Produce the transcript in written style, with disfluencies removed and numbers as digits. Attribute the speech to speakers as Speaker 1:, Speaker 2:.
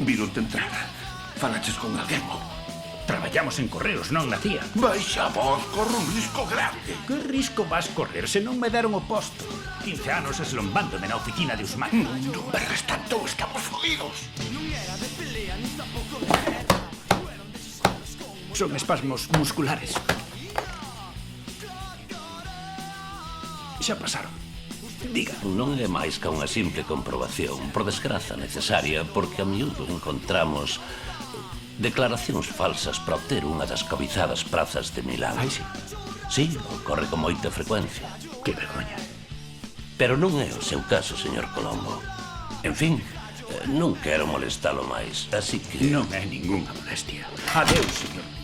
Speaker 1: Vironte entrar. Falaches con alguén.
Speaker 2: Traballamos en correos, non na CIA.
Speaker 1: Baixa a voz, corre un risco grande.
Speaker 2: Que risco vas correr se non me deron o posto? 15 anos eslombándome na oficina de Usman.
Speaker 1: Non me restan todo, estamos fodidos.
Speaker 2: Son espasmos musculares. Xa pasaron. Diga.
Speaker 3: Non é máis que unha simple comprobación, por desgraza necesaria, porque a miúdo encontramos declaracións falsas para obter unha das cobizadas prazas de Milán.
Speaker 2: Ai, sí.
Speaker 3: Sí, ocorre con moita frecuencia.
Speaker 2: Que vergoña.
Speaker 3: Pero non é o seu caso, señor Colombo. En fin, non quero molestalo máis, así que...
Speaker 2: Non é ningunha molestia. Adeus, señor.